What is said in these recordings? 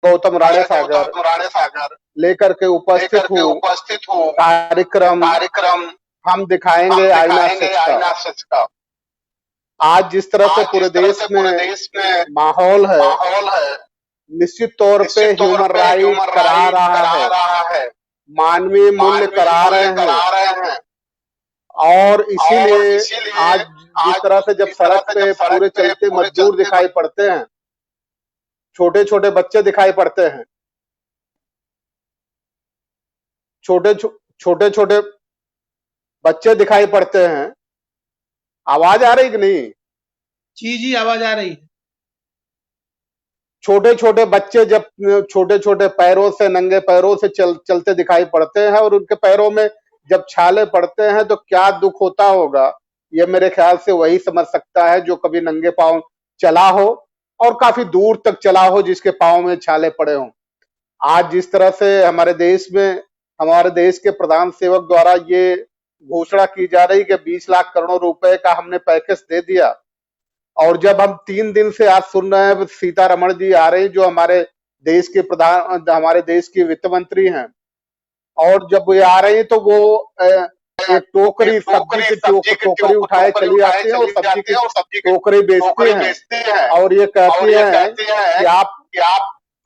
गौतम राणे सागर लेकर के उपस्थित हूँ। कार्यक्रम हम दिखाएंगे आईना सच का। आज जिस तरह से पूरे देश में माहौल है, निश्चित तौर पे ह्यूमन राइट करा रहा है, मानवीय मूल्य करा रहे हैं। और इसीलिए आज जिस तरह से जब सड़क पे पूरे चलते मजदूर दिखाई पड़ते हैं, छोटे छोटे बच्चे दिखाई पड़ते हैं, छोटे छोटे बच्चे दिखाई पड़ते हैं। आवाज आ रही कि नहीं? जी आवाज आ रही है। छोटे छोटे बच्चे जब छोटे छोटे पैरों से, नंगे पैरों से चलते दिखाई पड़ते हैं और उनके पैरों में जब छाले पड़ते हैं तो क्या दुख होता होगा, ये मेरे ख्याल से वही समझ सकता है जो कभी नंगे पांव चला हो और काफी दूर तक चला हो, जिसके पांव में छाले पड़े हों। आज जिस तरह से हमारे देश के प्रधान सेवक द्वारा ये घोषणा की जा रही कि 20 लाख करोड़ रुपए का हमने पैकेज दे दिया, और जब हम 3 दिन से आज सुन रहे हैं सीतारमण जी आ रहे हैं जो हमारे देश की वित्त मंत्री हैं, और जब वो आ रहे हैं तो वो एक सब्जी की टोकरी उठाए चली आती है और सब्जी की टोकरी बेचती हैं और ये कहती है कि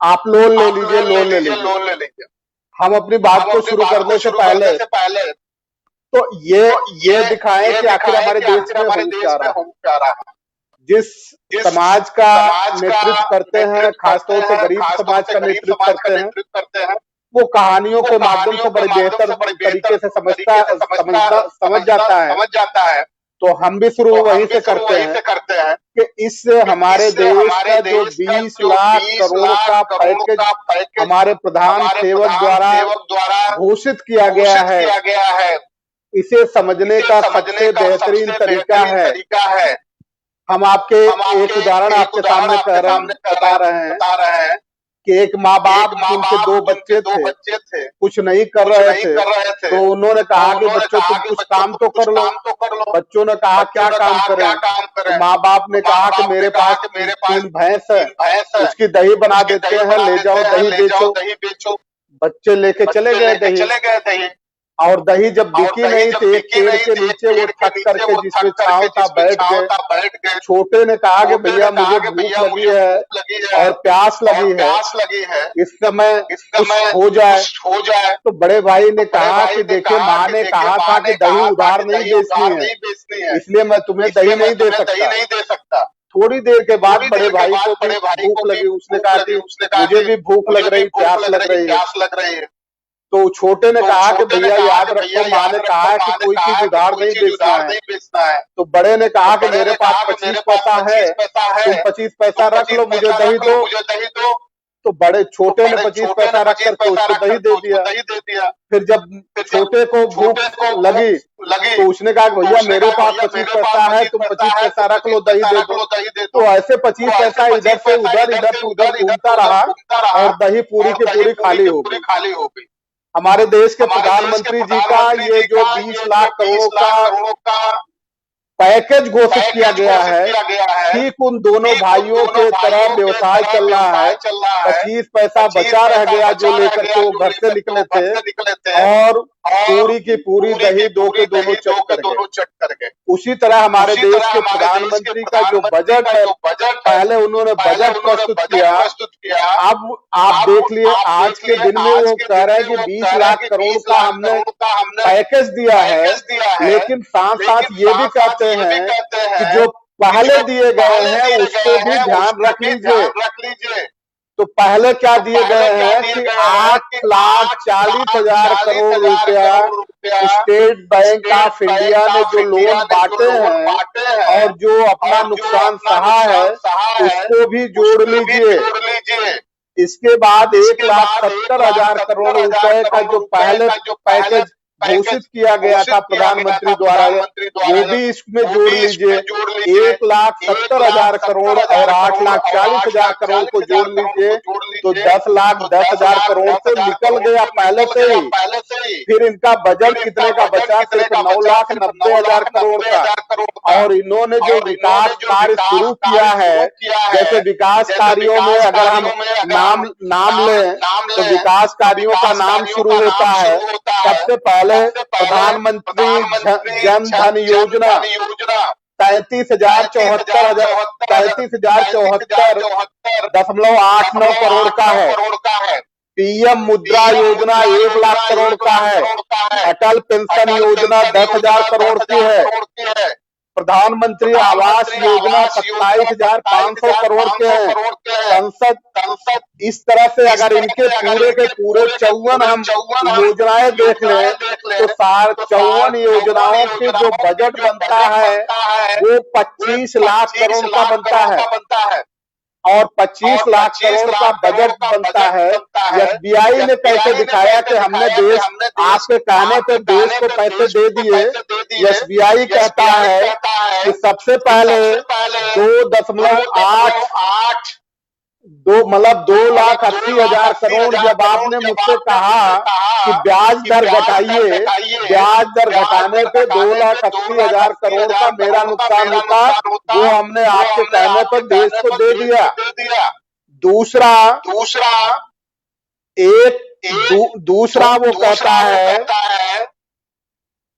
आप लोन ले लीजिए। हम अपनी बात को शुरू करने से पहले तो ये दिखाएं कि आखिर हमारे देश में हो क्या रहा है। जिस समाज का नेतृत्व करते हैं, खासतौर से गरीब समाज का नेतृत्व करते हैं, वो कहानियों के माध्यम से बड़े बेहतर तरीके से समझ जाता है। तो हम भी शुरू वहीं से करते हैं कि इस हमारे देश का जो 20 लाख करोड़ का पैकेज हमारे प्रधान सेवक द्वारा घोषित किया गया है, इसे समझने का सबसे बेहतरीन तरीका है। हम आपके एक उदाहरण आपके सामने बता रहे हैं कि एक माँ बाप जिनके 2 बच्चे थे, कुछ नहीं कर रहे थे, तो उन्होंने कहा कि बच्चों तुम कुछ काम तो कर लो। बच्चों ने कहा क्या काम करें? तो माँ बाप ने कहा कि मेरे पास 3 भैंस है, उसकी दही बना देते हैं, ले जाओ दही बेचो। बच्चे लेके चले गए दही, और दही जब बिकी नहीं थी, एक पेड़ के नीचे वो थक करके जिसमें छांव था बैठ गए। छोटे ने कहा कि भैया मुझे भूख लगी है और प्यास लगी है, इस समय कुछ हो जाए। तो बड़े भाई ने कहा कि देखिए माँ ने कहा था कि दही उधार नहीं बेचनी है, इसलिए मैं तुम्हें दही नहीं दे सकता। थोड़ी देर के बाद बड़े भाई को भी भूख लगी, उसने कहा कि मुझे भी भूख लग रही, प्यास लग रही है। तो छोटे ने कहा कि भैया याद रखो माँ ने कहा है कि कोई चीज उधार नहीं बेचना है। तो बड़े ने कहा कि मेरे पास 25 पैसा है, तुम 25 पैसा रख लो, मुझे दही दो। तो बड़े छोटे ने 25 पैसा रख करके उसको दही दे दिया। फिर जब छोटे को भूख लगी तो उसने कहा कि भैया मेरे पास 25 पैसा है, तुम 25 पैसा रख लो, दही दे दो। तो ऐसे 25 पैसा इधर से उधर घूमता रहा और दही पूरी की पूरी खाली हो गई। हमारे देश के प्रधानमंत्री जी का ये जो 20 लाख करोड़ का पैकेज घोषित किया गया है, ठीक उन दोनों भाइयों के तरह व्यवसाय चल रहा है। 25 पैसा बचा रह गया जो लेकर के वो घर से निकले थे और पूरी की पूरी दही दो के दोनों चट कर गए। उसी तरह हमारे देश के प्रधानमंत्री का जो बजट है, पहले उन्होंने बजट प्रस्तुत किया, अब आप देख लिए आज के दिन में वो कह रहे हैं कि 20 लाख करोड़ का हमने पैकेज दिया है, लेकिन साथ साथ ये भी कहते हैं कि जो पहले दिए गए हैं उसको भी ध्यान रख लीजिए। तो पहले क्या दिए गए हैं कि 8,40,000 करोड़ रुपया स्टेट बैंक ऑफ इंडिया ने जो लोन बांटे हैं और जो अपना नुकसान सहा है उसको भी जोड़ लीजिए। इसके बाद 1,70,000 करोड़ रुपए का जो पहले पैकेज घोषित किया गया था प्रधानमंत्री द्वारा, वो भी इसमें जोड़ लीजिए। 1,70,000 करोड़ और 8,40,000 करोड़ को जोड़ लीजिए तो 10,10,000 करोड़ से निकल गया पहले से ही। फिर इनका बजट कितने का बचा, सिर्फ 9,90,000 करोड़ का। और इन्होंने जो विकास कार्य शुरू किया है, जैसे विकास कार्यों में अगर हम नाम लें तो विकास कार्यों का नाम शुरू होता है सबसे पहले प्रधानमंत्री जन धन योजना 33,74,दशमलव 89 करोड़ का है। पीएम मुद्रा योजना 1,00,000 करोड़ का है। अटल पेंशन योजना 10,000 करोड़ की है। प्रधानमंत्री आवास योजना 27,500 करोड़ के हैं। संसद इस तरह से अगर इनके पूरे के पूरे 54 हम योजनाएं देख लें तो 54 योजनाओं के जो बजट बनता है वो 25 लाख करोड़ का बनता है। और 25 लाख करोड़ का बजट बनता है। एसबीआई ने कैसे दिखाया कि हमने देश आपके कहने पर देश को पैसे दे दिए। एसबीआई कहता है कि सबसे पहले 2,80,000 करोड़ जब आपने मुझसे कहा कि ब्याज दर घटाइए, ब्याज दर घटाने पे 2,80,000 करोड़ का मेरा नुकसान होता, वो हमने आपके कहने पर देश को दे दिया। दूसरा वो कहता है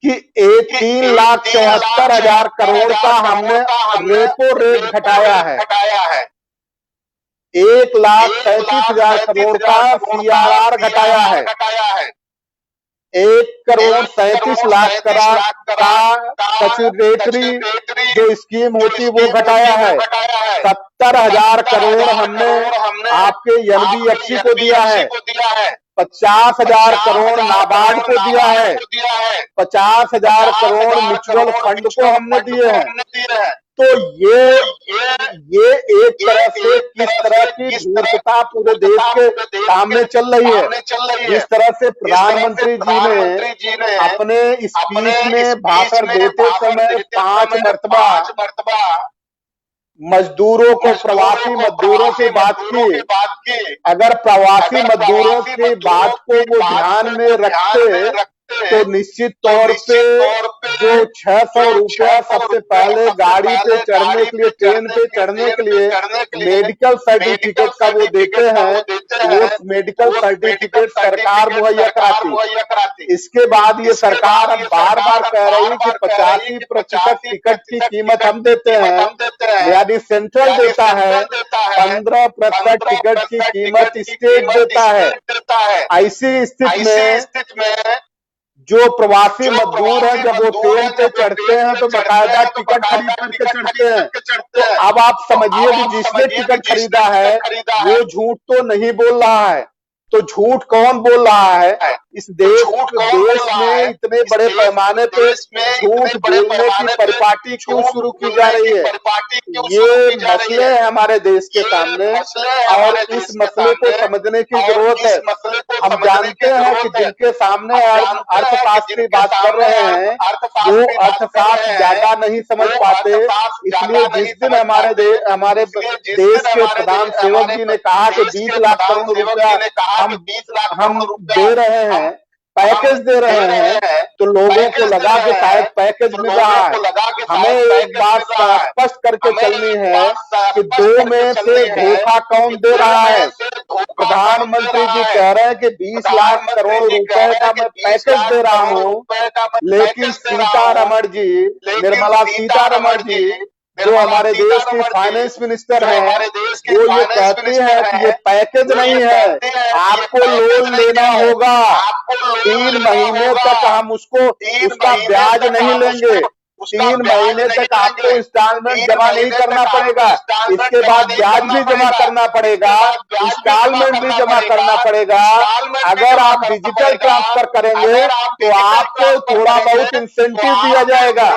कि 3,74,000 करोड़ का हमने रेपो रेट घटाया है। 1,37,000 करोड़ का सीआरआर घटाया है। 1,37,00,000 का सैचुरेटरी जो स्कीम होती वो घटाया है। 70,000 करोड़ हमने आपके एनबीएफसी को दिया है। 50,000 करोड़ नाबार्ड को दिया है। 50,000 करोड़ म्यूचुअल फंड को हमने दिए हैं। तो ये एक तरह से किस तरह की धूर्तता पूरे देश के सामने चल रही है। जिस तरह से प्रधानमंत्री जी ने अपने स्पीच में भाषण देते समय 5 मरतबा मजदूरों को, प्रवासी मजदूरों की बात की। अगर प्रवासी मजदूरों की बात को वो ध्यान में रखते तो निश्चित तौर पे जो 600 रुपया सबसे पहले गाड़ी पे चढ़ने के लिए, ट्रेन पे चढ़ने के लिए मेडिकल सर्टिफिकेट का वो देते हैं, वो मेडिकल सर्टिफिकेट सरकार मुहैया कराती। इसके बाद ये सरकार अब बार बार कह रही कि 85% टिकट की कीमत हम देते हैं, यानी सेंट्रल देता है। 15% टिकट की कीमत स्टेट देता है। ऐसी स्थिति में जो प्रवासी मजदूर हैं जब वो ट्रेन पे चढ़ते हैं तो बाकायदा टिकट खरीद करके चढ़ते हैं। तो अब आप समझिए कि जिसने टिकट खरीदा है वो झूठ तो नहीं बोल रहा है। तो झूठ कौन बोल रहा है? इस देश में इतने बड़े पैमाने पे झूठ बोलने की परिपाटी क्यों शुरू की जा रही है? ये मसले हैं हमारे देश के सामने और इस मसले को समझने की जरूरत है। हम जानते हैं कि जिनके सामने अर्थशास्त्र की बात कर रहे हैं वो अर्थशास्त्र ज्यादा नहीं समझ पाते। इसलिए जिस दिन हमारे देश के प्रधान सेवक जी ने कहा कि 20 लाख करोड़ रुपया हम दे रहे हैं, पैकेज दे रहे हैं, तो लोगों को लगा कि शायद पैकेज मिल रहा है। हमें एक बात स्पष्ट करके चलनी है कि 2 में से धोखा कौन दे रहा है? प्रधानमंत्री जी कह रहे हैं कि 20 लाख करोड़ रुपए का मैं पैकेज दे रहा हूँ, लेकिन निर्मला सीतारमण जी जो हमारे देश की फाइनेंस मिनिस्टर हैं वो ये कहते हैं कि ये पैकेज नहीं है, आपको लोन लेना होगा। 3 महीने तक हम उसका ब्याज नहीं लेंगे। 3 महीने तक आपको इंस्टॉलमेंट जमा नहीं करना पड़ेगा, इसके बाद ब्याज भी जमा करना पड़ेगा, इंस्टॉलमेंट भी जमा करना पड़ेगा। अगर आप डिजिटल ट्रांसफर करेंगे तो आपको थोड़ा बहुत इंसेंटिव दिया जाएगा।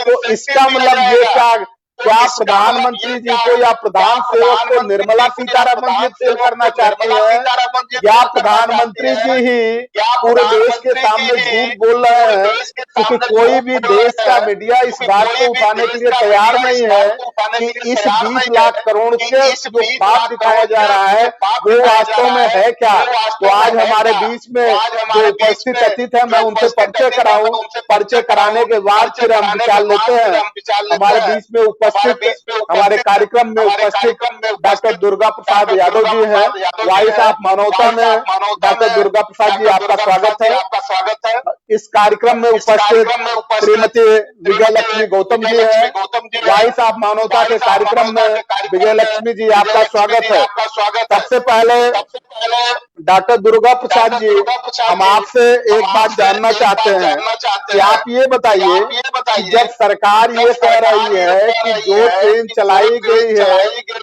तो इसका मतलब ये क्या क्या प्रधानमंत्री जी को या प्रधान सेवक को निर्मला सीतारमण जी फेल करना चाहती है, या प्रधानमंत्री जी ही पूरे देश के सामने झूठ बोल रहे हैं? क्योंकि कोई भी देश का मीडिया इस बात को उठाने के लिए तैयार नहीं है कि इस 20 लाख करोड़ के जो ख्वाब दिखाया जा रहा है वो वास्तव में है क्या। तो आज हमारे बीच में जो उपस्थित अतिथि है, मैं उनसे परिचय कराऊं, परिचय कराने के बाद फिर हम विचार लेते हैं। हमारे बीच में उपस्थित, हमारे कार्यक्रम में उपस्थित डॉक्टर दुर्गा प्रसाद यादव जी हैं, वॉइस ऑफ मानवता में। डॉक्टर दुर्गा प्रसाद जी, आपका स्वागत है। इस कार्यक्रम में उपस्थित श्रीमती विजय लक्ष्मी गौतम जी है, वॉइस ऑफ मानवता के कार्यक्रम में। विजय लक्ष्मी जी, आपका स्वागत है। सबसे पहले डॉक्टर दुर्गा प्रसाद जी, हम आपसे एक बात जानना चाहते हैं कि आप ये बताइए कि जब सरकार ये कह रही है कि जो ट्रेन चलाई गई है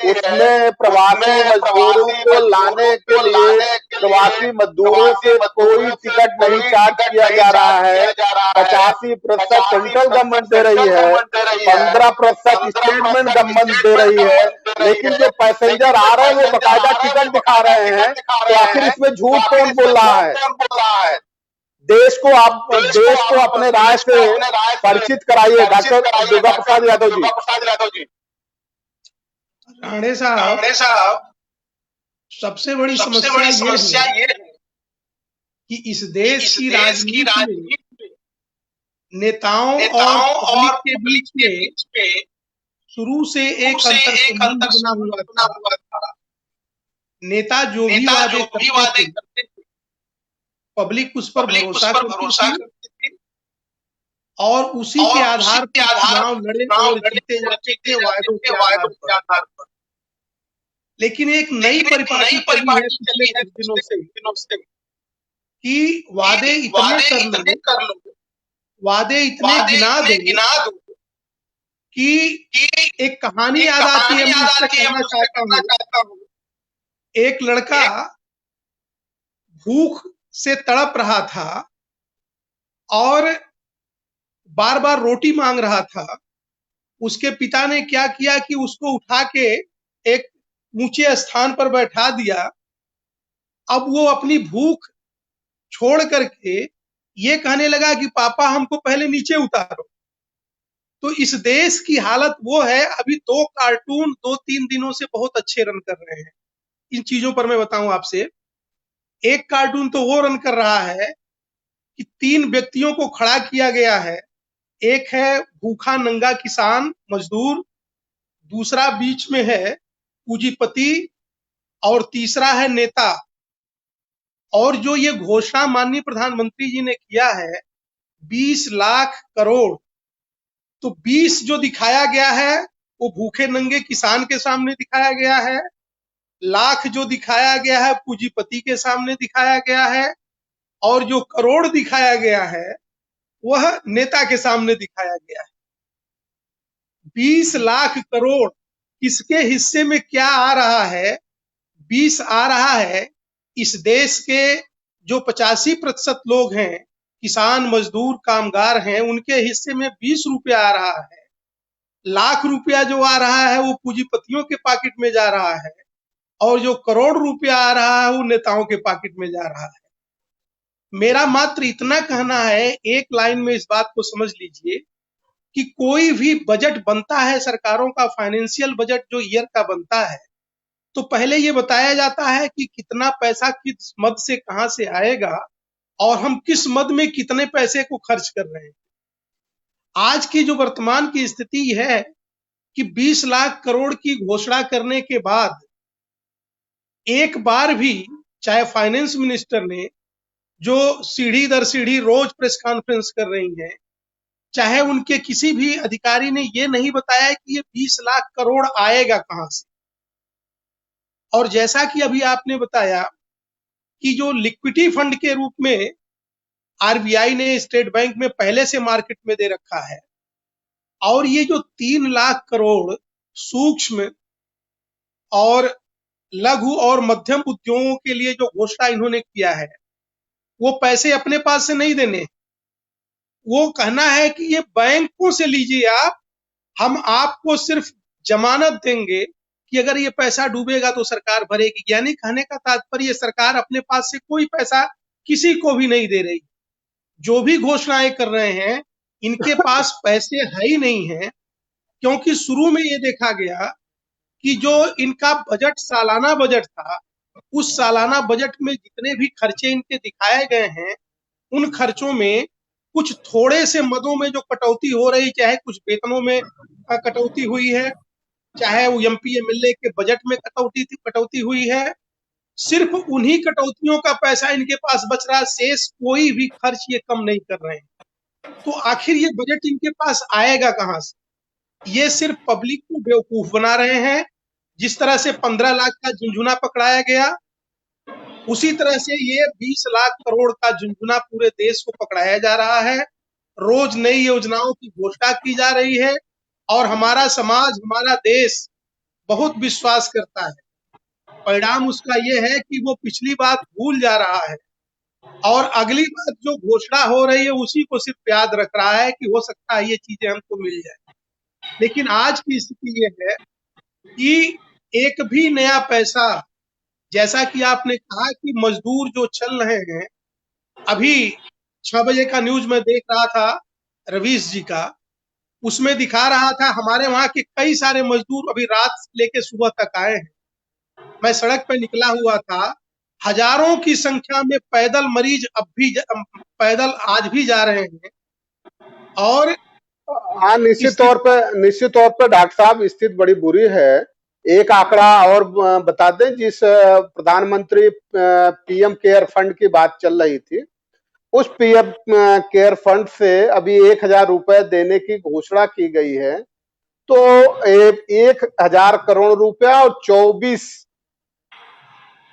उसमें प्रवासी मजदूरों को लाने के लिए प्रवासी मजदूरों से कोई टिकट नहीं चार्ज किया जा रहा है, 85% सेंट्रल गवर्नमेंट दे रही है, 15% स्टेट गवर्नमेंट दे रही है, लेकिन जो पैसेंजर आ रहे हैं वो बकायदा टिकट दिखा रहे हैं, तो आखिर इसमें झूठ कौन बोल रहा है? देश को अपने राय से परिचित कराइए डॉक्टर दुर्गा प्रसाद यादव जी। राणे साहब, सबसे बड़ी समस्या ये है कि इस देश की राजनीति में नेताओं और पब्लिक के बीच में शुरू से एक अंतर्संबंध बना हुआ था। नेता जो भी वादे करते थे, पब्लिक उस पर भरोसा करती थी और उसी के आधार पर चुनाव लड़े और जीते जाते थे, वायदों के आधार पर। लेकिन एक नई परिपाटी चली है पिछले कुछ दिनों से कि वादे इतने कर लो, वादे इतने गिना दो कि एक कहानी याद आती है, मैं इससे कहना चाहता हूँ। एक लड़का भूख से तड़प रहा था और बार बार रोटी मांग रहा था। उसके पिता ने क्या किया कि उसको उठा के एक ऊंचे स्थान पर बैठा दिया। अब वो अपनी भूख छोड़ करके ये कहने लगा कि पापा हमको पहले नीचे उतारो। तो इस देश की हालत वो है। अभी 2 कार्टून 2-3 दिनों से बहुत अच्छे रन कर रहे हैं। इन चीजों पर मैं बताऊं आपसे। एक कार्टून तो वो रन कर रहा है कि 3 व्यक्तियों को खड़ा किया गया है। एक है भूखा नंगा किसान मजदूर, दूसरा बीच में है पूंजीपति और तीसरा है नेता। और जो ये घोषणा माननीय प्रधानमंत्री जी ने किया है 20 लाख करोड़, तो 20 जो दिखाया गया है वो भूखे नंगे किसान के सामने दिखाया गया है, लाख जो दिखाया गया है पूंजीपति के सामने दिखाया गया है, और जो करोड़ दिखाया गया है वह नेता के सामने दिखाया गया है। 20 लाख करोड़ किसके हिस्से में क्या आ रहा है? 20 आ रहा है इस देश के जो 85% लोग हैं, किसान मजदूर कामगार हैं, उनके हिस्से में 20 रुपया आ रहा है। लाख रुपया जो आ रहा है वो पूंजीपतियों के पॉकेट में जा रहा है, और जो करोड़ रुपया आ रहा है वो नेताओं के पॉकेट में जा रहा है। मेरा मात्र इतना कहना है, एक लाइन में इस बात को समझ लीजिए कि कोई भी बजट बनता है सरकारों का, फाइनेंशियल बजट जो ईयर का बनता है, तो पहले ये बताया जाता है कि कितना पैसा किस मद से कहां से आएगा और हम किस मद में कितने पैसे को खर्च कर रहे हैं। आज की जो वर्तमान की स्थिति है कि 20 लाख करोड़ की घोषणा करने के बाद एक बार भी चाहे फाइनेंस मिनिस्टर ने, जो सीढ़ी दर सीढ़ी रोज प्रेस कॉन्फ्रेंस कर रही हैं, चाहे उनके किसी भी अधिकारी ने ये नहीं बताया कि ये 20 लाख करोड़ आएगा कहां से। और जैसा कि अभी आपने बताया कि जो लिक्विडिटी फंड के रूप में आरबीआई ने स्टेट बैंक में पहले से मार्केट में दे रखा है, और ये जो 3 लाख करोड़ सूक्ष्म और लघु और मध्यम उद्योगों के लिए जो घोषणा इन्होंने किया है, वो पैसे अपने पास से नहीं देने, वो कहना है कि ये बैंकों से लीजिए आप, हम आपको सिर्फ जमानत देंगे कि अगर ये पैसा डूबेगा तो सरकार भरेगी। यानी कहने का तात्पर्य सरकार अपने पास से कोई पैसा किसी को भी नहीं दे रही। जो भी घोषणाएं कर रहे हैं, इनके पास पैसे है ही नहीं है, क्योंकि शुरू में ये देखा गया कि जो इनका बजट सालाना बजट था, उस सालाना बजट में जितने भी खर्चे इनके दिखाए गए हैं, उन खर्चों में कुछ थोड़े से मदों में जो कटौती हो रही, चाहे कुछ वेतनों में कटौती हुई है, चाहे वो एमपी एमएलए के बजट में कटौती हुई है, सिर्फ उन्हीं कटौतियों का पैसा इनके पास बच रहा है, शेष कोई भी खर्च ये कम नहीं कर रहे हैं। तो आखिर ये बजट इनके पास आएगा कहां से? ये सिर्फ पब्लिक को बेवकूफ बना रहे हैं। जिस तरह से 15 लाख का झुंझुना पकड़ाया गया, उसी तरह से ये 20 लाख करोड़ का झुंझुना पूरे देश को पकड़ाया जा रहा है। रोज नई योजनाओं की घोषणा की जा रही है और हमारा समाज, हमारा देश बहुत विश्वास करता है। परिणाम उसका ये है कि वो पिछली बात भूल जा रहा है और अगली बात जो घोषणा हो रही है उसी को सिर्फ याद रख रहा है कि हो सकता है ये चीजें हमको मिल जाए। लेकिन आज की स्थिति ये है कि एक भी नया पैसा, जैसा कि आपने कहा कि मजदूर जो चल रहे हैं, अभी 6 बजे का न्यूज में देख रहा था रवीश जी का, उसमें दिखा रहा था हमारे वहां के कई सारे मजदूर अभी रात से लेके सुबह तक आए हैं। मैं सड़क पे निकला हुआ था, हजारों की संख्या में पैदल मरीज पैदल आज भी जा रहे हैं। और हाँ, निश्चित तौर पे डॉक्टर साहब स्थिति बड़ी बुरी है। एक आंकड़ा और बता दें, जिस प्रधानमंत्री पीएम केयर फंड की बात चल रही थी, उस पीएम केयर फंड से अभी 1,000 रुपए देने की घोषणा की गई है। तो 1,000 करोड़ रुपया और 24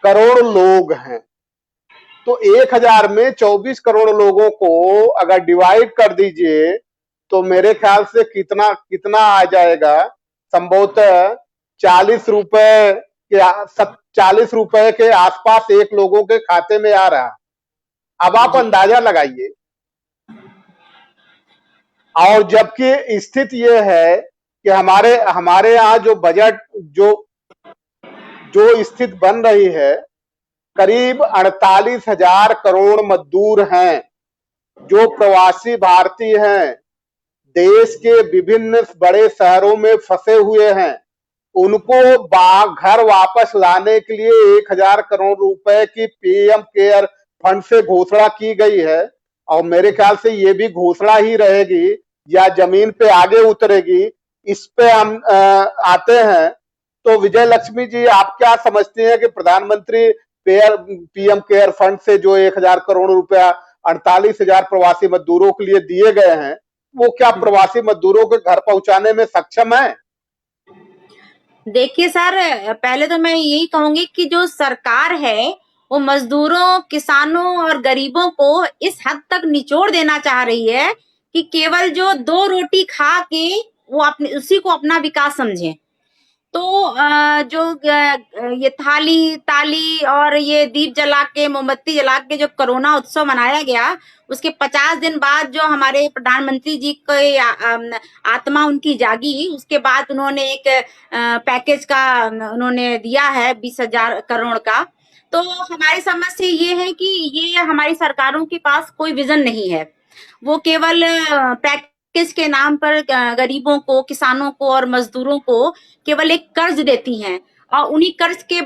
करोड़ लोग हैं, तो 1,000 में 24 करोड़ लोगों को अगर डिवाइड कर दीजिए तो मेरे ख्याल से कितना कितना आ जाएगा, संभवतः 40 रुपए के आसपास एक लोगों के खाते में आ रहा। अब आप अंदाजा लगाइए। और जबकि स्थिति ये है कि हमारे हमारे यहाँ जो बजट जो स्थिति बन रही है, करीब 48,000 करोड़ मजदूर हैं जो प्रवासी भारतीय हैं, देश के विभिन्न बड़े शहरों में फंसे हुए हैं। उनको घर वापस लाने के लिए 1,000 करोड़ रुपए की पीएम केयर फंड से घोषणा की गई है और मेरे ख्याल से ये भी घोषणा ही रहेगी या जमीन पे आगे उतरेगी। इस पे हम आते हैं तो विजय लक्ष्मी जी, आप क्या समझते हैं कि प्रधानमंत्री पीएम केयर फंड से जो 1,000 करोड़ रुपया 48,000 प्रवासी मजदूरों के लिए दिए गए हैं, वो क्या प्रवासी मजदूरों के घर पहुंचाने में सक्षम है? देखिए सर, पहले तो मैं यही कहूंगी कि जो सरकार है वो मजदूरों, किसानों और गरीबों को इस हद तक निचोड़ देना चाह रही है कि केवल जो 2 रोटी खा के वो अपने उसी को अपना विकास समझे। तो जो ये थाली ताली और ये दीप जला के, मोमबत्ती जला के जो कोरोना उत्सव मनाया गया, उसके 50 दिन बाद जो हमारे प्रधानमंत्री जी के आत्मा उनकी जागी, उसके बाद उन्होंने एक पैकेज का उन्होंने दिया है 20,000 करोड़ का। तो हमारी समझ से ये है कि ये हमारी सरकारों के पास कोई विजन नहीं है। वो केवल पैकेज के नाम पर गरीबों को, किसानों को और मजदूरों को केवल एक कर्ज देती हैं और उन्हीं कर्ज के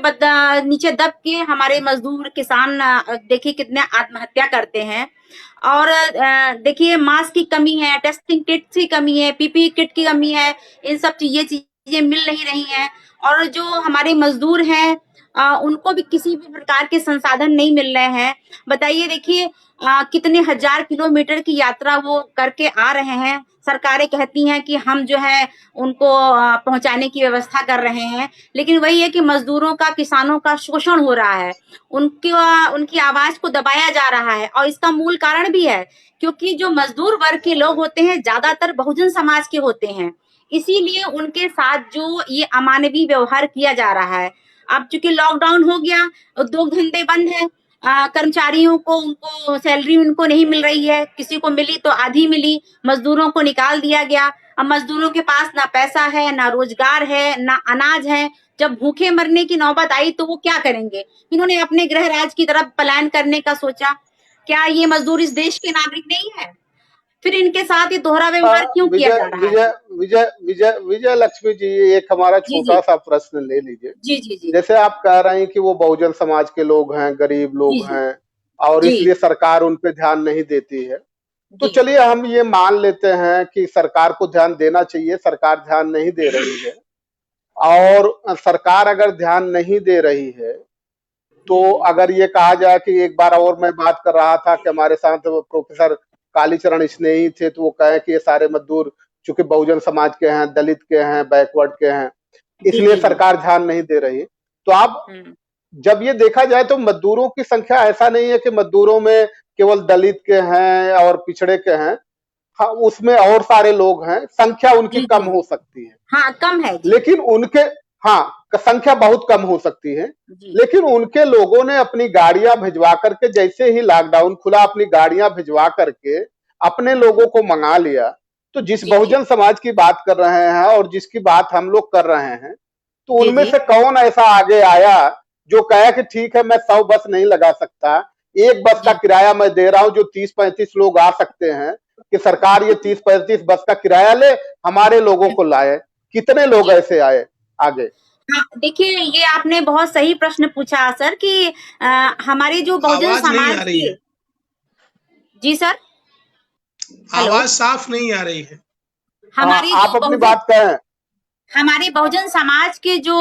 नीचे दब के हमारे मजदूर, किसान देखिए कितने आत्महत्या करते हैं। और देखिए मास्क की कमी है, टेस्टिंग किट्स की कमी है, पीपीई किट की कमी है, इन सब चीजें मिल नहीं रही हैं। और जो हमारे मजदूर हैं उनको भी किसी भी प्रकार के संसाधन नहीं मिल रहे हैं। बताइए, देखिए कितने हजार किलोमीटर की यात्रा वो करके आ रहे हैं। सरकारें कहती हैं कि हम जो है उनको पहुंचाने की व्यवस्था कर रहे हैं, लेकिन वही है कि मजदूरों का, किसानों का शोषण हो रहा है, उनकी आवाज को दबाया जा रहा है। और इसका मूल कारण भी है क्योंकि जो मजदूर वर्ग के लोग होते हैं ज्यादातर बहुजन समाज के होते हैं, इसीलिए उनके साथ जो ये अमानवीय व्यवहार किया जा रहा है। अब चूंकि लॉकडाउन हो गया, उद्योग धंधे बंद है, कर्मचारियों को उनको सैलरी उनको नहीं मिल रही है, किसी को मिली तो आधी मिली, मजदूरों को निकाल दिया गया। अब मजदूरों के पास ना पैसा है, ना रोजगार है, ना अनाज है। जब भूखे मरने की नौबत आई तो वो क्या करेंगे? इन्होंने अपने गृह राज्य की तरफ पलायन करने का सोचा। क्या ये मजदूर इस देश के नागरिक नहीं है? फिर इनके साथ ये दोहरा व्यवहार क्यों किया विजय जा रहा विजय है? विजय विजय विजय लक्ष्मी जी, एक हमारा जी जी छोटा सा प्रश्न ले लीजिए। जी जी जी जैसे आप कह रहे हैं कि वो बहुजन समाज के लोग हैं, गरीब जी लोग जी हैं, और जी इसलिए सरकार उन पे ध्यान नहीं देती है। तो जी चलिए हम ये मान लेते हैं कि सरकार को ध्यान देना चाहिए, सरकार ध्यान नहीं दे रही है। और सरकार अगर ध्यान नहीं दे रही है, तो अगर ये कहा जाए कि एक बार और मैं बात कर रहा था कि हमारे साथ वो प्रोफेसर कालीचरण स्नेही थे, तो वो कहे कि ये सारे मजदूर चूंकि बहुजन समाज के हैं, दलित के हैं, बैकवर्ड के हैं, जी इसलिए जी जी सरकार ध्यान नहीं दे रही। तो आप हम्म, जब ये देखा जाए तो मजदूरों की संख्या ऐसा नहीं है कि मजदूरों में केवल दलित के हैं और पिछड़े के हैं। हाँ, उसमें और सारे लोग हैं, संख्या उनकी जी कम जी हो सकती है, हाँ कम है जी लेकिन उनके, हाँ, संख्या बहुत कम हो सकती है, जी लेकिन उनके लोगों ने अपनी गाड़ियां भिजवा करके, जैसे ही लॉकडाउन खुला, अपनी गाड़ियां भिजवा करके अपने लोगों को मंगा लिया। तो जिस जी जी बहुजन समाज की बात कर रहे हैं और जिसकी बात हम लोग कर रहे हैं, तो जी उनमें जी से कौन ऐसा आगे आया जो कहे कि ठीक है, मैं 100 बस नहीं लगा सकता, एक बस का जी किराया मैं दे रहा हूं जो 30-35 लोग आ सकते हैं, कि सरकार ये 30-35 बस का किराया ले, हमारे लोगों को लाए। कितने लोग जी ऐसे आए आगे? हाँ देखिए, ये आपने बहुत सही प्रश्न पूछा सर कि हमारे जो बहुजन आवाज नहीं आ समाज रही के। है। जी सर। हेलो। आवाज साफ नहीं आ रही है। हाँ, हमारी आप जो अपनी बहुजन बात कहें। हमारे बहुजन समाज के जो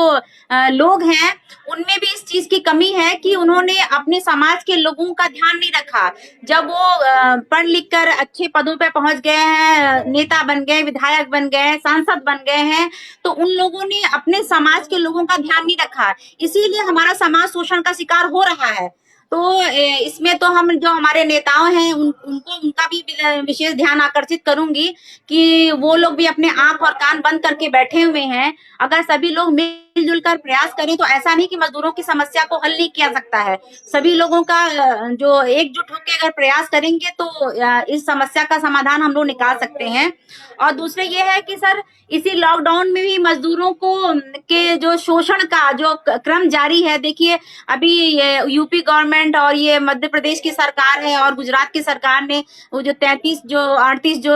लोग हैं, उनमें भी इस चीज की कमी है कि उन्होंने अपने समाज के लोगों का ध्यान नहीं रखा। जब वो पढ़ लिख कर अच्छे पदों पे पहुंच गए हैं, नेता बन गए, विधायक बन गए, सांसद बन गए हैं, तो उन लोगों ने अपने समाज के लोगों का ध्यान नहीं रखा। इसीलिए हमारा समाज शोषण का शिकार हो रहा है। तो इसमें तो हम जो हमारे नेताओं हैं उनको उनका भी विशेष ध्यान आकर्षित करूंगी कि वो लोग भी अपने आंख और कान बंद करके बैठे हुए हैं। अगर सभी लोग मिलजुल कर प्रयास करें तो ऐसा नहीं कि मजदूरों की समस्या को हल नहीं किया सकता है। सभी लोगों का जो एकजुट होकर अगर प्रयास करेंगे तो इस समस्या का समाधान हम लोग निकाल सकते हैं। और दूसरे ये है कि सर, इसी लॉकडाउन में भी मजदूरों को के जो शोषण का जो क्रम जारी है। देखिए, अभी ये यूपी गवर्नमेंट और ये मध्य प्रदेश की सरकार है और गुजरात की सरकार ने वो जो 38 जो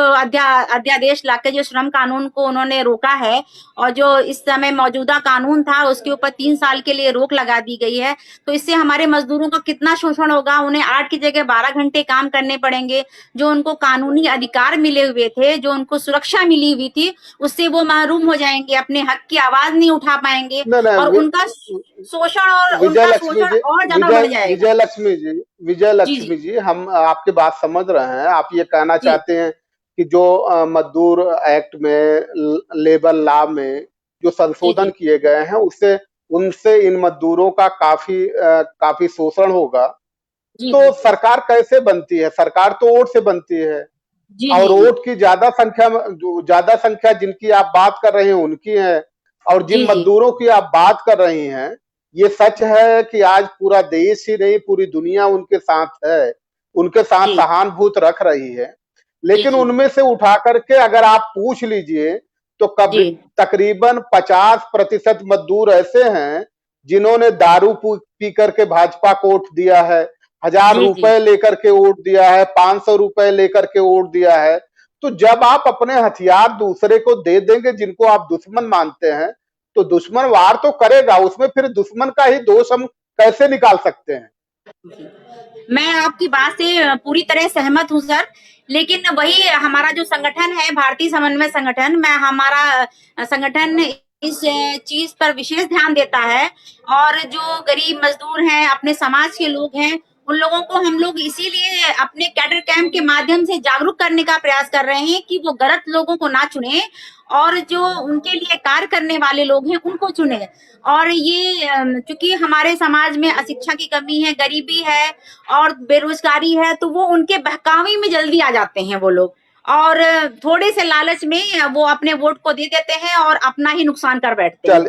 अध्यादेश लाके जो श्रम कानून को उन्होंने रोका है, और जो इस समय मौजूदा कानून था उसके ऊपर 3 साल के लिए रोक लगा दी गई है। तो इससे हमारे मजदूरों का कितना शोषण होगा। उन्हें 8 की जगह 12 घंटे काम करने पड़ेंगे। जो उनको कानूनी अधिकार मिले हुए थे, जो उनको सुरक्षा मिली हुई थी, उससे वो महरूम हो जाएंगे, अपने हक की आवाज नहीं उठा पाएंगे नहीं और नहीं, उनका शोषण और विजय उनका लक्ष्मी शोषण जी, और ज्यादा विजय बढ़ जाएगा। विजय लक्ष्मी जी, विजय जी जी लक्ष्मी जी, हम आपकी बात समझ रहे हैं। आप ये कहना जी चाहते हैं कि जो मजदूर एक्ट में, लेबर लॉ में जो जी संशोधन जी किए गए हैं, उससे उनसे इन मजदूरों का काफी शोषण होगा। जी तो जी सरकार कैसे बनती है? सरकार तो वोट से बनती है, जी और जी जी वोट की ज्यादा संख्या जिनकी आप बात कर रहे हैं उनकी है। और जिन जी जी मजदूरों की आप बात कर रही हैं, ये सच है कि आज पूरा देश ही नहीं, पूरी दुनिया उनके साथ है, उनके साथ जी सहानुभूत रख रही है। जी लेकिन जी उनमें से उठा करके अगर आप पूछ लीजिए, तो जी कभी तकरीबन 50% मजदूर ऐसे हैं जिन्होंने दारू पी करके भाजपा को वोट दिया है, 1000 जी जी रुपए लेकर के वोट दिया है, 500 रुपए लेकर के वोट दिया है। तो जब आप अपने हथियार दूसरे को दे देंगे जिनको आप दुश्मन मानते हैं, तो दुश्मन वार तो करेगा, उसमें फिर दुश्मन का ही दोष हम कैसे निकाल सकते हैं? जी। मैं आपकी बात से पूरी तरह सहमत हूँ सर। लेकिन वही हमारा जो संगठन है, भारतीय समन्वय संगठन, मैं हमारा संगठन इस चीज पर विशेष ध्यान देता है। और जो गरीब मजदूर हैं, अपने समाज के लोग हैं, उन लोगों को हम लोग इसीलिए अपने कैडर कैंप के माध्यम से जागरूक करने का प्रयास कर रहे हैं कि वो गलत लोगों को ना चुने और जो उनके लिए कार्य करने वाले लोग हैं उनको चुने। और ये चूंकि हमारे समाज में अशिक्षा की कमी है, गरीबी है और बेरोजगारी है, तो वो उनके बहकावे में जल्दी आ जाते हैं वो लोग। और थोड़े से लालच में वो अपने वोट को दे देते हैं और अपना ही नुकसान कर बैठते हैं।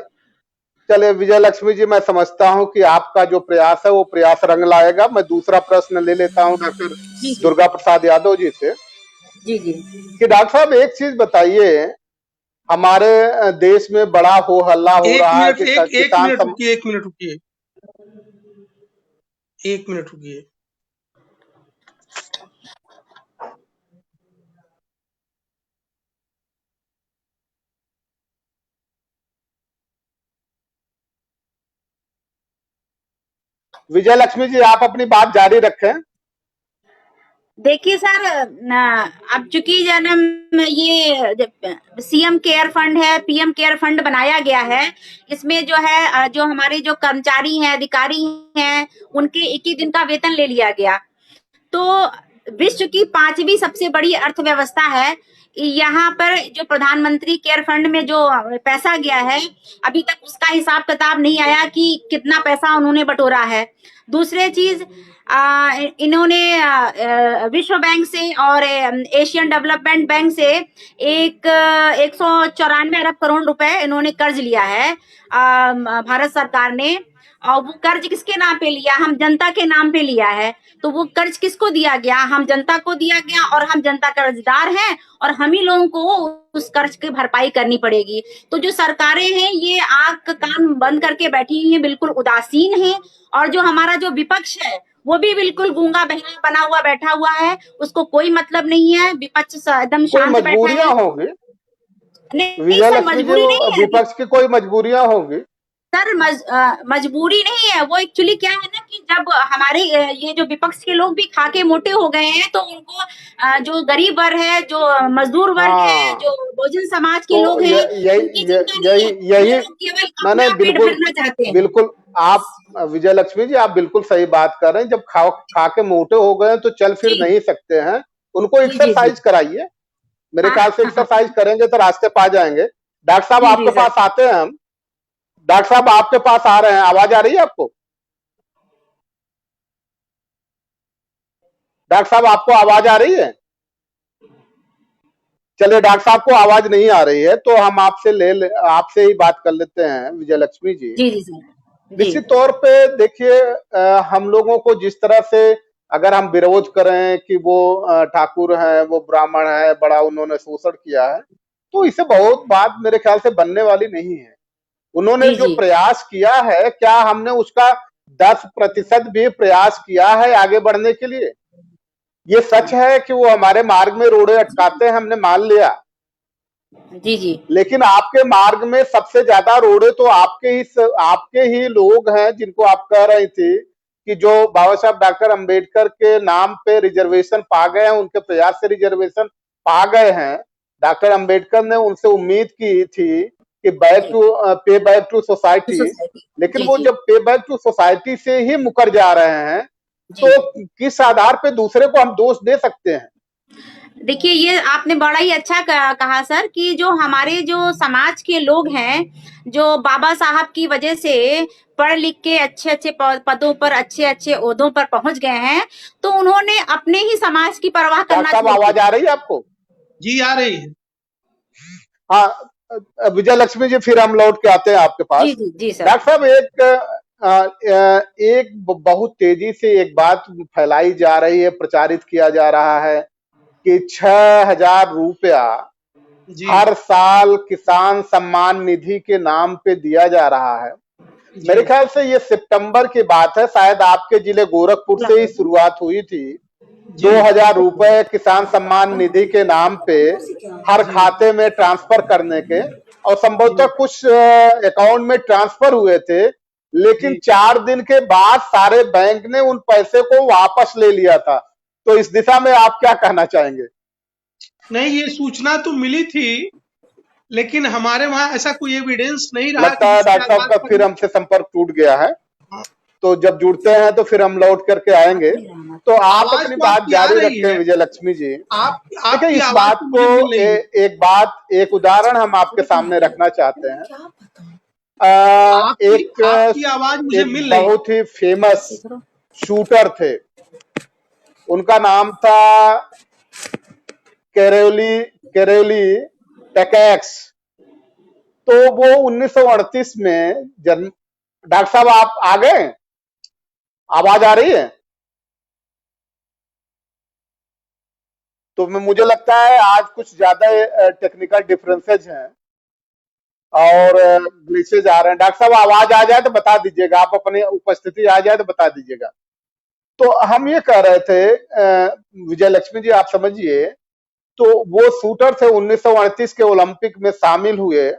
चल चलिए विजय लक्ष्मी जी, मैं समझता हूं कि आपका जो प्रयास है वो प्रयास रंग लाएगा। मैं दूसरा प्रश्न ले लेता हूं डॉक्टर जी जी दुर्गा प्रसाद यादव जी से जी जी। कि डॉक्टर साहब एक चीज बताइए, हमारे देश में बड़ा हो हल्ला हो एक रहा है मिनट कि एक किसान मिनट रुकिए, एक मिनट रुकिए, एक मिनट रुकिए। विजय लक्ष्मी जी आप अपनी बात जारी रखें। देखिए सर, अब चूंकि जन्म ये सीएम केयर फंड है, पीएम केयर फंड बनाया गया है, इसमें जो है जो हमारे जो कर्मचारी हैं, अधिकारी हैं, उनके एक ही दिन का वेतन ले लिया गया। तो विश्व की 5वीं सबसे बड़ी अर्थव्यवस्था है, यहाँ पर जो प्रधानमंत्री केयर फंड में जो पैसा गया है, अभी तक उसका हिसाब किताब नहीं आया कि कितना पैसा उन्होंने बटोरा है। दूसरी चीज, इन्होंने विश्व बैंक से और एशियन डेवलपमेंट बैंक से 194 अरब करोड़ रुपए इन्होंने कर्ज लिया है, भारत सरकार ने। और वो कर्ज किसके नाम पे लिया? हम जनता के नाम पे लिया है। तो वो कर्ज किसको दिया गया? हम जनता को दिया गया, और हम जनता कर्जदार हैं, और हम ही लोगों को उस कर्ज की भरपाई करनी पड़ेगी। तो जो सरकारें हैं ये आंख कान बंद करके बैठी हुई हैं, बिल्कुल उदासीन हैं। और जो हमारा जो विपक्ष है वो भी बिल्कुल गूंगा बहरा बना हुआ बैठा हुआ है, उसको कोई मतलब नहीं है, विपक्ष एकदम कोई शांत बैठा है। मजबूरियां होंगी नहीं विजय सर, लक्ष्मी जी, मजबूरी वो नहीं है। विपक्ष की कोई मजबूरियां होंगी? सर मजबूरी नहीं है, वो एक्चुअली क्या है ना कि जब हमारे ये जो विपक्ष के लोग भी खा के मोटे हो गए हैं, तो उनको जो गरीब वर्ग है, जो मजदूर वर्ग है, हाँ, जो बहुजन समाज के तो लोग हैं, उनकी चिंता नहीं है। यही ये यही लोग केवल मैंने अपना पेट बिल्कुल भरना चाहते हैं। बिल्कुल आप विजय लक्ष्मी जी आप बिल्कुल सही बात कर रहे हैं। जब खा के मोटे हो गए हैं तो चल फिर जी नहीं सकते हैं, उनको जी जी जी। एक्सरसाइज कराइए। मेरे हाँ ख्याल से हाँ हाँ हाँ। एक्सरसाइज करेंगे तो रास्ते पा जाएंगे। डॉक्टर साहब जी आपके जी सर। पास आते हैं हम। डॉक्टर साहब आपके पास आ रहे हैं, आवाज आ रही है आपको? डॉक्टर साहब आपको आवाज आ रही है? चलिए, डॉक्टर साहब को आवाज नहीं आ रही है तो हम आपसे ही बात कर लेते हैं विजय लक्ष्मी जी। जी जी सर। जी निश्चित तौर पे देखिए, हम लोगों को जिस तरह से अगर हम विरोध करें कि वो ठाकुर है, वो ब्राह्मण है, बड़ा उन्होंने शोषण किया है, तो इससे बहुत बात मेरे ख्याल से बनने वाली नहीं है। उन्होंने जी जो जी प्रयास किया है, क्या हमने उसका 10% भी प्रयास किया है आगे बढ़ने के लिए? ये सच है कि वो हमारे मार्ग में रोड़े अटकाते हैं, हमने मान लिया। जी जी लेकिन आपके मार्ग में सबसे ज्यादा रोड़े तो आपके ही लोग हैं, जिनको आप कह रही थी कि जो बाबा साहब डॉक्टर अंबेडकर के नाम पे रिजर्वेशन पा गए हैं, उनके प्रयास से रिजर्वेशन पा गए हैं। डॉक्टर अंबेडकर ने उनसे उम्मीद की थी कि जी। पे बैक टू सोसाइटी, सोसाइटी। लेकिन जी वो जी जब पे बैक टू सोसाइटी से ही मुकर जा रहे हैं, जी। तो किस आधार पे दूसरे को हम दोष दे सकते हैं? देखिए, ये आपने बड़ा ही अच्छा कहा सर कि जो हमारे जो समाज के लोग हैं, जो बाबा साहब की वजह से पढ़ लिख के अच्छे अच्छे पदों पर, अच्छे अच्छे ओहदों पर पहुंच गए हैं, तो उन्होंने अपने ही समाज की परवाह डॉक्टर करना साहब छोड़ दी। आवाज आ रही है आपको? जी आ रही है। हाँ, विजय लक्ष्मी जी फिर हम लौट के आते हैं आपके जी पास। जी जी सर। डॉक्टर साहब एक बहुत तेजी से एक बात फैलाई जा रही है, प्रचारित किया जा रहा है कि 6,000 रुपया जी हर साल किसान सम्मान निधि के नाम पे दिया जा रहा है। जी मेरे ख्याल से ये सितंबर की बात है, शायद आपके जिले गोरखपुर से ही शुरुआत हुई थी। जी 2,000 रुपए किसान सम्मान निधि के नाम पे हर जी खाते में ट्रांसफर करने के, और संभवतः जी कुछ अकाउंट में ट्रांसफर हुए थे, लेकिन जी। 4 दिन के बाद सारे बैंक ने उन पैसे को वापस ले लिया था। तो इस दिशा में आप क्या कहना चाहेंगे? नहीं, ये सूचना तो मिली थी, लेकिन हमारे वहां ऐसा कोई एविडेंस नहीं रहा कि लगता है जिसके डॉक्टर साहब आधार का पर फिर हम। हमसे संपर्क टूट गया है, हाँ, तो जब जुड़ते हैं तो फिर हम लौट करके आएंगे। तो आप आवाज अपनी तो बात आपकी आ जारी रही रखें है। विजय लक्ष्मी जी। आप देखिए, आपकी इस आवाज बात तो को मुझे मिल रही है। एक उदाहरण हम आपके सामने रखना चाहते हैं। आपकी एक आपकी आवाज मुझे एक मिल रही है। बहुत ही फेमस शूटर थे, उनका नाम था कैरोली कैरोली टैकेक्स। तो वो 1938 में जन्म। डॉक्टर साहब आप आ गए? आवाज आ रही है? तो मुझे लगता है आज कुछ ज्यादा टेक्निकल डिफरेंसेज हैं और ग्लिचेज आ रहे हैं। डॉक्टर साहब आवाज आ जाए तो बता दीजिएगा, आप अपनी उपस्थिति आ जाए तो बता दीजिएगा। तो हम ये कह रहे थे विजय लक्ष्मी जी, आप समझिए, तो वो शूटर थे 1938 के ओलंपिक में शामिल हुए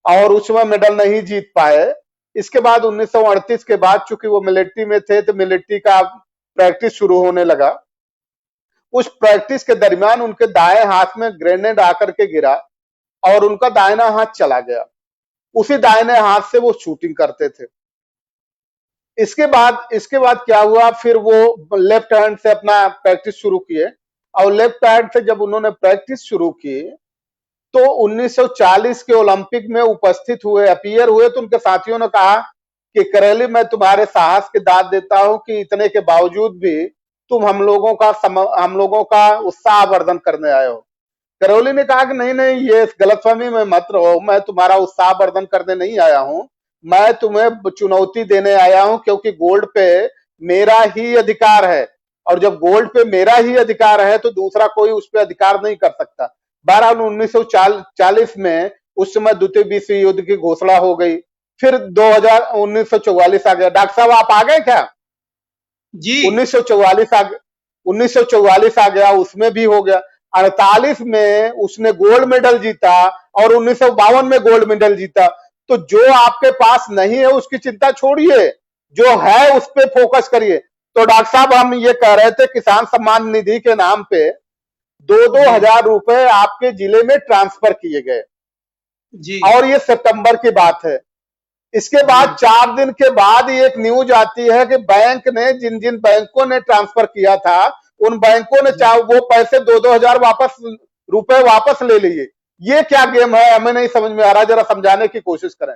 और उसमें मेडल नहीं जीत पाए। इसके बाद 1938 के बाद चूंकि वो मिलिट्री में थे तो मिलिट्री का प्रैक्टिस शुरू होने लगा। उस प्रैक्टिस के दरमियान उनके दाएं हाथ में ग्रेनेड आकर के गिरा और उनका दाहिना हाथ चला गया। उसी दाहिने हाथ से वो शूटिंग करते थे। इसके बाद क्या हुआ, फिर वो लेफ्ट हैंड से अपना प्रैक्टिस शुरू किए और लेफ्ट हैंड से जब उन्होंने प्रैक्टिस शुरू की तो 1940 के ओलंपिक में उपस्थित हुए, अपीयर हुए, तो उनके साथियों ने कहा कि करेली, मैं तुम्हारे साहस की दाद देता हूं कि इतने के बावजूद भी तुम हम लोगों का उत्साहवर्धन करने आए हो। करौली ने कहा कि नहीं नहीं, ये गलतफहमी में मत रहो, मैं तुम्हारा उत्साहवर्धन करने नहीं आया हूं, मैं तुम्हें चुनौती देने आया हूं, क्योंकि गोल्ड पे मेरा ही अधिकार है और जब गोल्ड पे मेरा ही अधिकार है तो दूसरा कोई उस पर अधिकार नहीं कर सकता। बहरहाल 1940 में उस समय द्वितीय विश्व युद्ध की घोषणा हो गई। फिर 1944 आ गया। डॉक्टर साहब आप आ गए क्या? जी 1944 आ गया, उसमें भी हो गया। 48 में उसने गोल्ड मेडल जीता और 1952 में गोल्ड मेडल जीता। तो जो आपके पास नहीं है उसकी चिंता छोड़िए, जो है उस पर फोकस करिए। तो डॉक्टर साहब हम ये कह रहे थे, किसान सम्मान निधि के नाम पे 2-2 हजार रुपए आपके जिले में ट्रांसफर किए गए जी और ये सितंबर की बात है। इसके बाद 4 दिन के बाद एक न्यूज आती है कि बैंक ने, जिन जिन बैंकों ने ट्रांसफर किया था उन बैंकों ने वो पैसे 2-2 हजार रुपए वापस ले लिए। ये क्या गेम है, हमें नहीं समझ में आ रहा, जरा समझाने की कोशिश करें।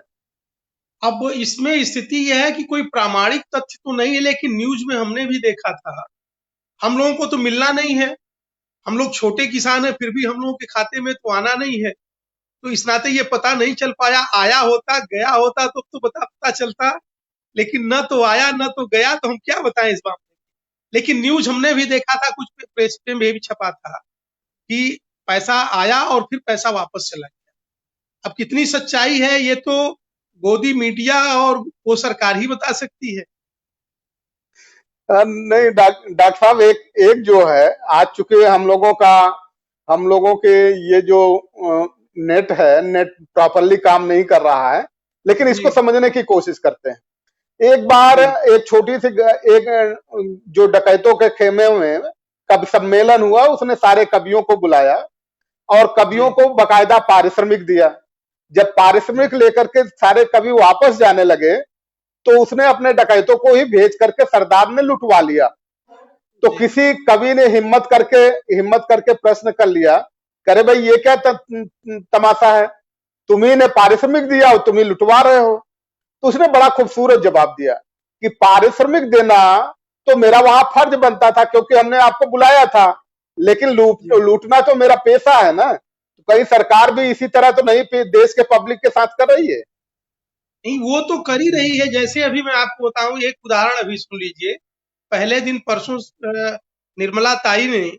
अब इसमें स्थिति यह है कि कोई प्रामाणिक तथ्य तो नहीं है, लेकिन न्यूज में हमने भी देखा था। हम लोगों को तो मिलना नहीं है, हम लोग छोटे किसान हैं, फिर भी हम लोगों के खाते में तो आना नहीं है, तो इस नाते ये पता नहीं चल पाया। आया होता, गया होता तो पता चलता, लेकिन न तो आया न तो गया, तो हम क्या बताएं इस बात में। लेकिन न्यूज हमने भी देखा था, कुछ प्रेस में भी छपा था कि पैसा आया और फिर पैसा वापस चला गया। अब कितनी सच्चाई है ये तो गोदी मीडिया और वो सरकार ही बता सकती है। नहीं डॉक्टर साहब, एक जो है, आज चूंकि हम लोगों के ये जो नेट है, नेट प्रॉपरली काम नहीं कर रहा है, लेकिन इसको जी समझने की कोशिश करते हैं। एक बार जी एक छोटी सी एक जो डकैतों के खेमे में कवि सम्मेलन हुआ, उसने सारे कवियों को बुलाया और कवियों जी को बकायदा पारिश्रमिक दिया। जब पारिश्रमिक लेकर के सारे कवि वापस जाने लगे तो उसने अपने डकैतों को ही भेज करके सरदार ने लुटवा लिया। तो जी किसी कवि ने हिम्मत करके प्रश्न कर लिया, करे भाई ये क्या तमाशा है, तुम्ही ने पारिश्रमिक दिया और तुम ही लुटवा रहे हो। तो उसने बड़ा खूबसूरत जवाब दिया कि पारिश्रमिक देना तो मेरा वहां फर्ज बनता था, क्योंकि हमने आपको बुलाया था, लेकिन लूटना तो मेरा पेशा है ना। तो कहीं सरकार भी इसी तरह तो नहीं देश के पब्लिक के साथ कर रही है? नहीं, वो तो कर ही रही है। जैसे अभी मैं आपको बताऊं, एक उदाहरण अभी सुन लीजिए। पहले दिन परसों निर्मला ताई ने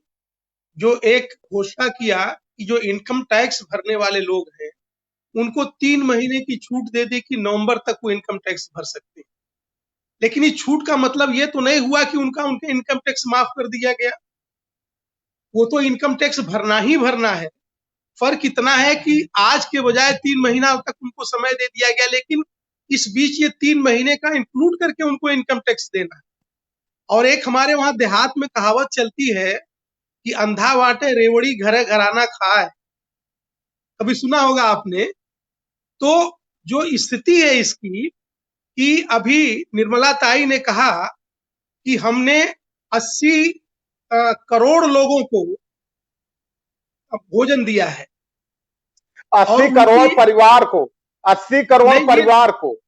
जो एक घोषणा किया कि जो इनकम टैक्स भरने वाले लोग हैं उनको 3 महीने की छूट दे दी कि नवंबर तक वो इनकम टैक्स भर सकते हैं। लेकिन इस छूट का मतलब ये तो नहीं हुआ कि उनके इनकम टैक्स माफ कर दिया गया। वो तो इनकम टैक्स भरना ही भरना है। फर्क इतना है कि आज के बजाय 3 महीना तक उनको समय दे दिया गया, लेकिन इस बीच ये 3 महीने का इंक्लूड करके उनको इनकम टैक्स देना है। और एक हमारे वहां देहात में कहावत चलती है कि अंधा बाटे रेवड़ी घरे घराना खाए, कभी सुना होगा आपने। तो जो स्थिति है इसकी, कि अभी निर्मला ताई ने कहा कि हमने 80 करोड़ लोगों को भोजन दिया है। 80 और करोड़ उनकी परिवार को, 80 करोड़ नहीं, ये परिवार को।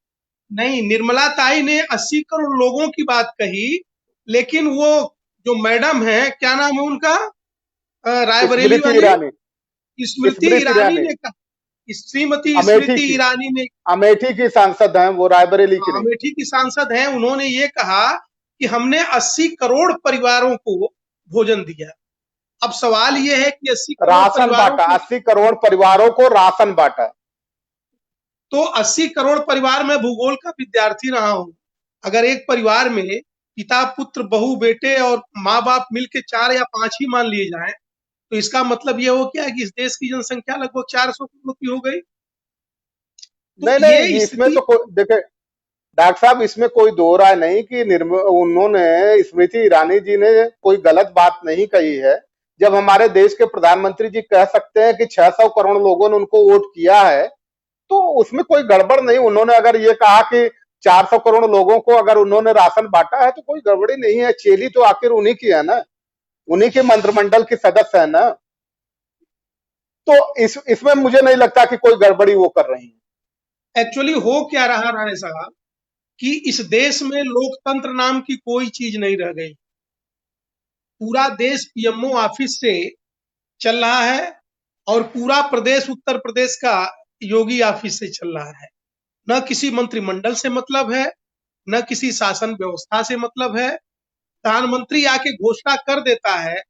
नहीं, निर्मला ताई ने 80 करोड़ लोगों की बात कही, लेकिन वो जो मैडम है, क्या नाम है उनका, रायबरेली स्मृति वाली ईरानी। स्मृति स्मृति ईरानी ईरानी। ने कहा, श्रीमती अमेठी स्मृति की ईरानी ने, अमेठी की सांसद हैं, वो रायबरेली की नहीं। अमेठी की सांसद हैं, उन्होंने ये कहा कि हमने 80 करोड़ परिवारों को भोजन दिया। अब सवाल ये है कि 80 करोड़ राशन परिवारों बांटा, को, 80 करोड़ परिवारों को राशन बांटा। तो 80 करोड़ परिवार में भूगोल का विद्यार्थी रहा हूं। अगर एक परिवार में पिता, पुत्र, बहू, बेटे और माँ बाप मिलके 4 या 5 ही मान लिए जाएं, तो इसका मतलब ये हो क्या कि इस देश की जनसंख्या लगभग 400 करोड़ की हो गई। तो नहीं ये नहीं, इसमें स्थिति, तो देखे डॉक्टर साहब, इसमें कोई दो राय नहीं कि उन्होंने, स्मृति ईरानी जी ने कोई गलत बात नहीं कही है। जब हमारे देश के प्रधानमंत्री जी कह सकते हैं कि 600 करोड़ लोगों ने उनको वोट किया है, तो उसमें कोई गड़बड़ नहीं। उन्होंने अगर ये कहा कि 400 करोड़ लोगों को अगर उन्होंने राशन बांटा है तो कोई गड़बड़ी नहीं है। चेली तो आखिर उन्हीं की है ना, उन्हीं के मंत्रिमंडल की सदस्य है ना। तो इसमें मुझे नहीं लगता कि कोई गड़बड़ी वो कर रही है। एक्चुअली हो क्या रहा राणे साहब कि इस देश में लोकतंत्र नाम की कोई चीज नहीं रह गई। पूरा देश पीएमओ ऑफिस से चल रहा है और पूरा प्रदेश उत्तर प्रदेश का योगी ऑफिस से चल रहा है। न किसी मंत्रिमंडल से मतलब है, न किसी शासन व्यवस्था से मतलब है। प्रधानमंत्री आके घोषणा कर देता है,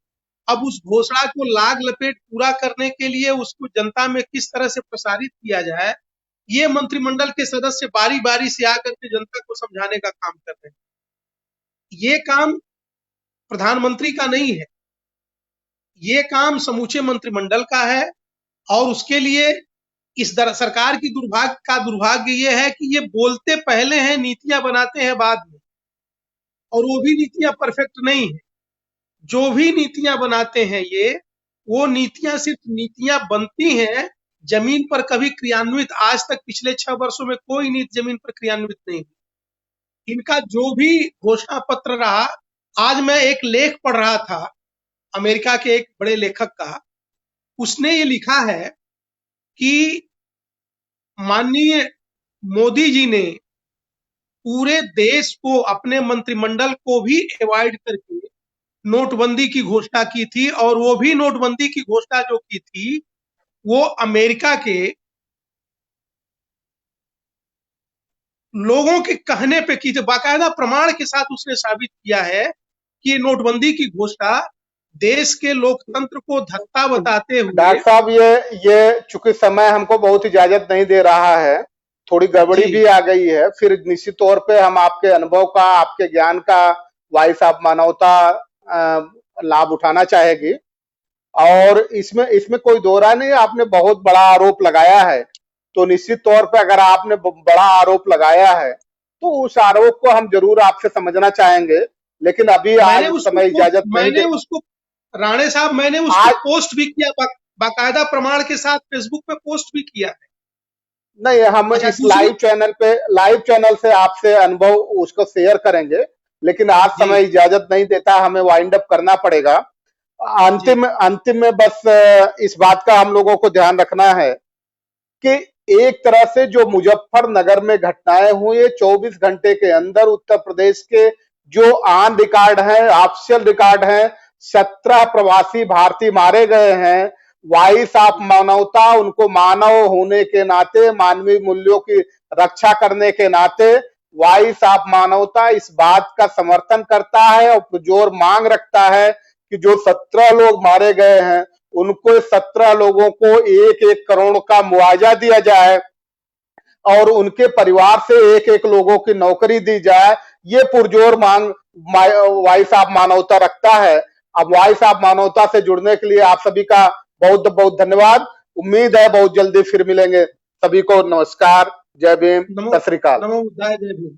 अब उस घोषणा को लाग लपेट पूरा करने के लिए उसको जनता में किस तरह से प्रसारित किया जाए, ये मंत्रिमंडल के सदस्य बारी बारी से आकर के जनता को समझाने का काम कर रहे हैं। ये काम प्रधानमंत्री का नहीं है, ये काम समूचे मंत्रिमंडल का है। और उसके लिए इस सरकार की दुर्भाग्य ये है कि ये बोलते पहले हैं, नीतियां बनाते हैं बाद में, और वो भी नीतियां परफेक्ट नहीं है। जो भी नीतियां बनाते हैं ये, वो नीतियां सिर्फ नीतियां बनती हैं, जमीन पर कभी क्रियान्वित आज तक पिछले 6 वर्षों में कोई नीति जमीन पर क्रियान्वित नहीं हुई। इनका जो भी घोषणा पत्र रहा, आज मैं एक लेख पढ़ रहा था अमेरिका के एक बड़े लेखक का, उसने ये लिखा है कि माननीय मोदी जी ने पूरे देश को, अपने मंत्रिमंडल को भी अवॉइड करके नोटबंदी की घोषणा की थी। और वो भी नोटबंदी की घोषणा जो की थी, वो अमेरिका के लोगों के कहने पे की थी। बाकायदा प्रमाण के साथ उसने साबित किया है कि नोटबंदी की घोषणा देश के लोकतंत्र को धक्का बताते हुए। डॉक्टर साहब, ये चूंकि समय हमको बहुत इजाजत नहीं दे रहा है, थोड़ी गड़बड़ी भी आ गई है, फिर निश्चित तौर पे हम आपके अनुभव का, आपके ज्ञान का, वॉइस ऑफ मानवता लाभ उठाना चाहेगी। और इसमें कोई दो राय नहीं। आपने बहुत बड़ा आरोप लगाया है, तो निश्चित तौर पे अगर आपने बड़ा आरोप लगाया है तो उस आरोप को हम जरूर आपसे समझना चाहेंगे। लेकिन अभी आज समय इजाजत नहीं दे। राणे साहब, मैंने उसको पोस्ट भी किया, बाकायदा प्रमाण के साथ फेसबुक पे पोस्ट भी किया है। नहीं, हम इस लाइव चैनल से आपसे अनुभव उसको शेयर करेंगे, लेकिन आज समय इजाजत नहीं देता, हमें वाइंड अप करना पड़ेगा। अंतिम में बस इस बात का हम लोगों को ध्यान रखना है कि एक तरह से जो मुजफ्फरनगर में घटनाएं हुई, 24 घंटे के अंदर उत्तर प्रदेश के जो ऑन रिकॉर्ड है, ऑफिशियल रिकॉर्ड है, 17 प्रवासी भारतीय मारे गए हैं। वॉइस ऑफ मानवता उनको मानव होने के नाते, मानवीय मूल्यों की रक्षा करने के नाते, वॉइस ऑफ मानवता इस बात का समर्थन करता है और जोर मांग रखता है कि जो 17 लोग मारे गए हैं, उनको 17 लोगों को 1-1 करोड़ का मुआवजा दिया जाए और उनके परिवार से 1-1 लोगों की नौकरी दी जाए। ये पुरजोर मांग वॉइस ऑफ मानवता रखता है। अब वॉइस ऑफ मानवता से जुड़ने के लिए आप सभी का बहुत बहुत धन्यवाद। उम्मीद है बहुत जल्दी फिर मिलेंगे। सभी को नमस्कार, जय भीम, सत श्री अकाल। नमो बुद्धाय, जय भीम।